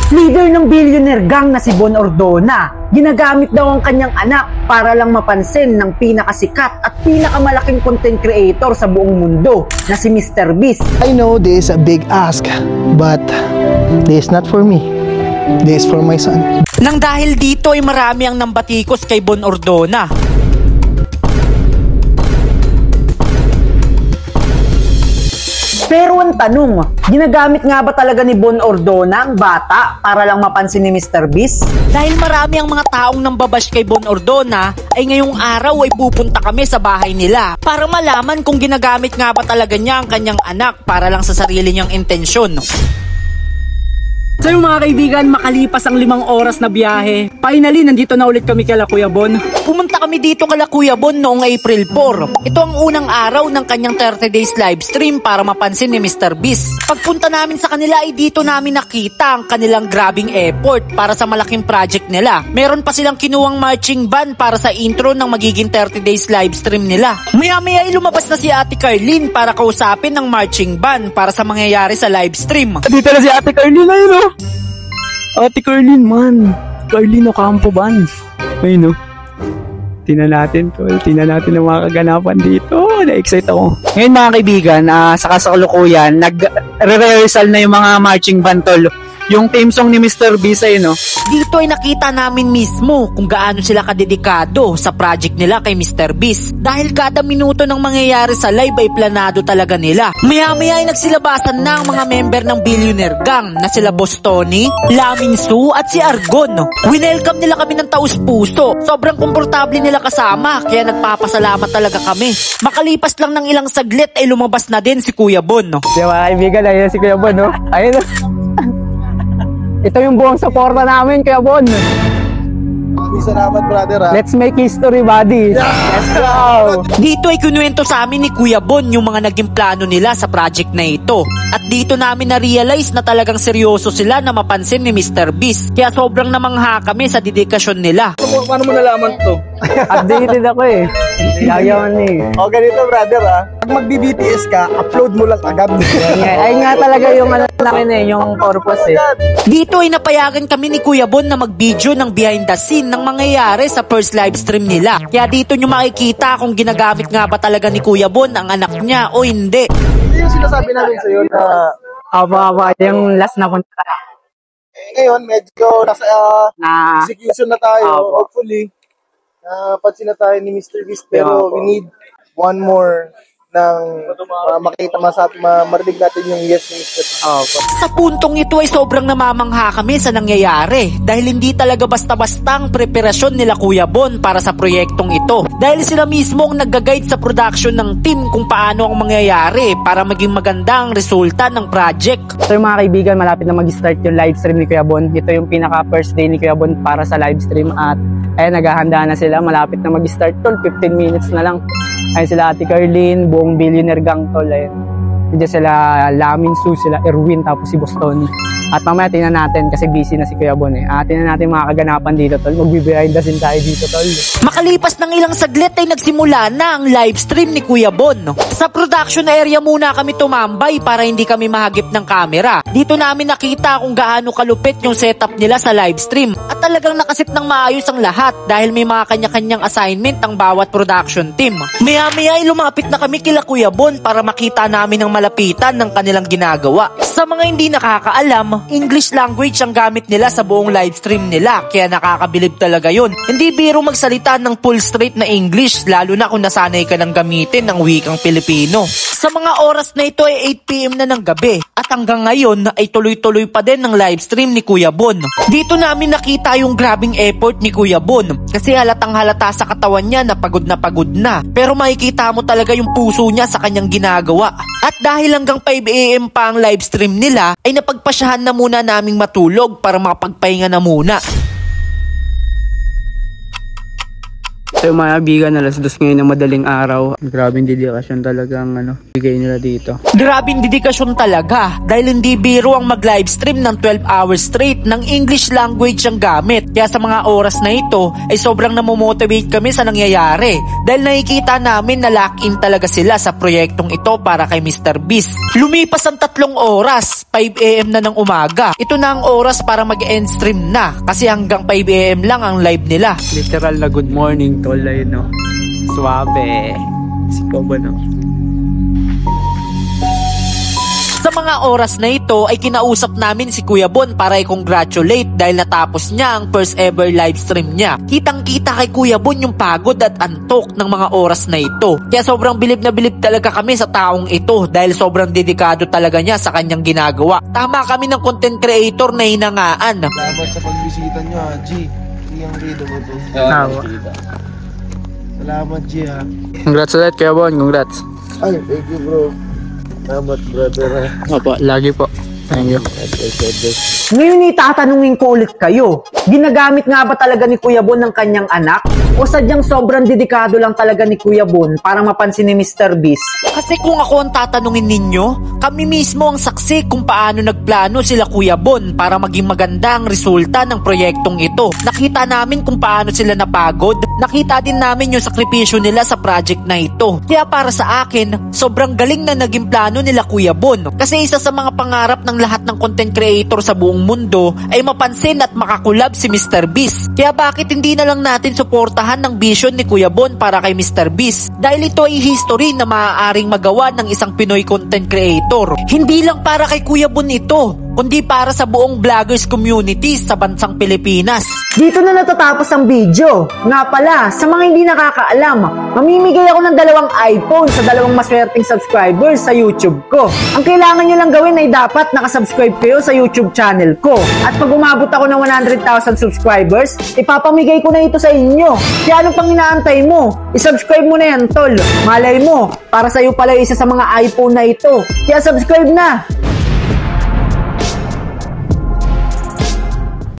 Leader ng billionaire gang na si Bon Ordona, ginagamit daw ang kanyang anak para lang mapansin ng pinakasikat at pinakamalaking content creator sa buong mundo na si Mr. Beast. I know this is a big ask, but this is not for me. This is for my son. Nang dahil dito ay marami ang nambatikos kay Bon Ordona. Pero ang tanong, ginagamit nga ba talaga ni Bon Ordona ang bata para lang mapansin ni Mr. Beast? Dahil marami ang mga taong nambabash kay Bon Ordona, ay ngayong araw ay pupunta kami sa bahay nila para malaman kung ginagamit nga ba talaga niya ang kanyang anak para lang sa sarili niyang intensyon. So yung mga kaibigan, makalipas ang 5 oras na biyahe, finally nandito na ulit kami kala Kuya Bon. Pumunta kami dito kala Kuya Bon noong April 4. Ito ang unang araw ng kanyang 30 days live stream para mapansin ni Mr. Beast. Pagpunta namin sa kanila ay dito namin nakita ang kanilang grabing effort para sa malaking project nila. Meron pa silang kinuwang marching band para sa intro ng magiging 30 days live stream nila. Maya-maya ay lumabas na si Ate Carlene para kausapin ng marching band para sa mangyayari sa live stream. Dito na si Ate Carlene, ayun o. Ate Carlene, man. Carlene Ocampo Band. Ayun o. Tingnan natin to. Tingnan natin ang mga kaganapan dito. Na-excite ako. Ngayon mga kaibigan, sa kasalukuyan, nag-rehearsal na yung mga marching band tol. Yung theme song ni Mr. Beast ay no. Dito ay nakita namin mismo kung gaano sila kadedikado sa project nila kay Mr. Beast. Dahil kada minuto ng mangyayari sa live ay planado talaga nila. Maya-maya ay nagsilabasan na ang mga member ng billionaire gang na sila Boss Tony, Lamin Su at si Argon. Winelcome nila kami ng taus-puso. Sobrang komportable nila kasama kaya nagpapasalamat talaga kami. Makalipas lang ng ilang saglit ay lumabas na din si Kuya Bon. Di ba kaibigan, ayun si Kuya Bon no? Ayun o. Ito yung buong suporta namin, Kuya Bon. Salamat brother ha. Let's make history, buddy. Yeah! Let's go! Dito ay kinuwento sa amin ni Kuya Bon yung mga naging plano nila sa project na ito. At dito namin na-realize na talagang seryoso sila na mapansin ni Mr. Beast. Kaya sobrang namangha kami sa dedikasyon nila. Paano mo nalaman to? Updated ako eh. Lagawan eh. O ganito brother ha. Pag mag-BTS ka, upload mo lang agad. Ay nga talaga yung ano namin eh, yung purpose eh. Dito ay napayagan kami ni Kuya Bon na mag-video ng behind the scene ng mangyayari sa first live stream nila. Kaya dito nyo makikita kung ginagamit nga ba talaga ni Kuya Bon ang anak niya o hindi. Ito yung sinasabi namin sa'yo na yung last na punta. ngayon medyo nasa execution na tayo. Hopefully, pansin na tayo ni Mr. Beast pero we need one more nang makita marinig natin yung yes ni Mr. Beast. Sa puntong ito ay sobrang namamangha kami sa nangyayari dahil hindi talaga basta-basta ang preparasyon nila Kuya Bon para sa proyektong ito. Dahil sila mismo ang nag-guide sa production ng team kung paano ang mangyayari para maging maganda ang resulta ng project. So yung mga kaibigan, malapit na mag-start yung live stream ni Kuya Bon. Ito yung pinaka first day ni Kuya Bon para sa live stream at ayan, naghahanda na sila. Malapit na mag-start tol, 15 minutes na lang. Ayun sila Ate Carlene, buong billionaire gang tol. Ayun. Diyan sila Lamin Su, sila Erwin, tapos si Boss Tony. At mamaya tingnan natin kasi busy na si Kuya Bon eh. Tingnan natin mga kaganapan dito tol. Magbibehind the scene tayo dito tol. Makalipas ng ilang saglit ay nagsimula na ang live stream ni Kuya Bon. Sa production area muna kami tumambay para hindi kami mahagip ng camera. Dito namin nakita kung gaano kalupit yung setup nila sa live stream. At talagang nakasit ng maayos ang lahat dahil may mga kanya-kanyang assignment ang bawat production team. Maya-maya ay lumapit na kami kila Kuya Bon para makita namin ang malapitan ng kanilang ginagawa. Sa mga hindi nakakaalam, English language ang gamit nila sa buong live stream nila kaya nakakabilib talaga yun. Hindi biro magsalita ng full straight na English lalo na kung nasanay ka ng gamitin ng wikang Pilipino. Sa mga oras na ito ay 8 PM na ng gabi at hanggang ngayon ay tuloy-tuloy pa din ng live stream ni Kuya Bon. Dito namin nakita yung grabing effort ni Kuya Bon kasi halatang halata sa katawan niya na pagod na. Pero makikita mo talaga yung puso niya sa kanyang ginagawa. At dahil hanggang 5 AM pa ang live stream nila ay napagpasyahan na muna naming matulog para makapagpahinga na muna. So yung mga kaibigan, alas 2 ngayon ng madaling araw. Grabing dedikasyon talagang bigay nila dito. Grabing dedikasyon talaga dahil hindi biro ang mag-livestream ng 12 hours straight ng English language ang gamit. Kaya sa mga oras na ito ay sobrang namomotivate kami sa nangyayari dahil nakikita namin na lock-in talaga sila sa proyektong ito para kay Mr. Beast. Lumipas ang 3 oras, 5 AM na ng umaga. Ito na ang oras para mag-end stream na kasi hanggang 5 AM lang ang live nila. Literal na good morning tol ayun no. Suabe. Si Kobo no. Sa mga oras na ito ay kinausap namin si Kuya Bon para i-congratulate dahil natapos niya ang first ever live stream niya. Kitang-kita kay Kuya Bon yung pagod at antok ng mga oras na ito. Kaya sobrang bilib na bilib talaga kami sa taong ito dahil sobrang dedikado talaga niya sa kanyang ginagawa. Tama kami ng content creator na hinangaan. Salamat sa pagbisita nyo, G. Ang video mo to. Salamat, G, ha. Congrats ulit Kuya Bon, congrats. Ay, thank you, bro. Salamat, brother, ha. Opo, lagi po. Thank you. Ngayon itatanungin ko ulit kayo, ginagamit nga ba talaga ni Kuya Bon ng kanyang anak? O sadyang sobrang dedikado lang talaga ni Kuya Bon para mapansin ni Mr. Beast? Kasi kung ako ang tatanungin ninyo, kami mismo ang saksi kung paano nagplano sila Kuya Bon para maging maganda ang resulta ng proyektong ito. Nakita namin kung paano sila napagod, nakita din namin yung sakripisyo nila sa project na ito. Kaya para sa akin, sobrang galing na naging plano nila Kuya Bon. Kasi isa sa mga pangarap ng lahat ng content creator sa buong mundo ay mapansin at makakulab si Mr. Beast. Kaya bakit hindi na lang natin suportahan ng vision ni Kuya Bon para kay Mr. Beast? Dahil ito ay history na maaaring magawa ng isang Pinoy content creator. Hindi lang para kay Kuya Bon ito, kundi para sa buong vloggers community sa bansang Pilipinas. Dito na natatapos ang video. Nga pala, sa mga hindi nakakaalam, mamimigay ako ng 2 iPhone sa 2 maswerteng subscribers sa YouTube ko. Ang kailangan nyo lang gawin ay dapat nakasubscribe kayo sa YouTube channel ko. At pag umabot ako ng 100,000 subscribers, ipapamigay ko na ito sa inyo. Kaya ano pang inaantay mo? I-subscribe mo na yan, tol. Malay mo, para sa'yo pala isa sa mga iPhone na ito. Kaya subscribe na!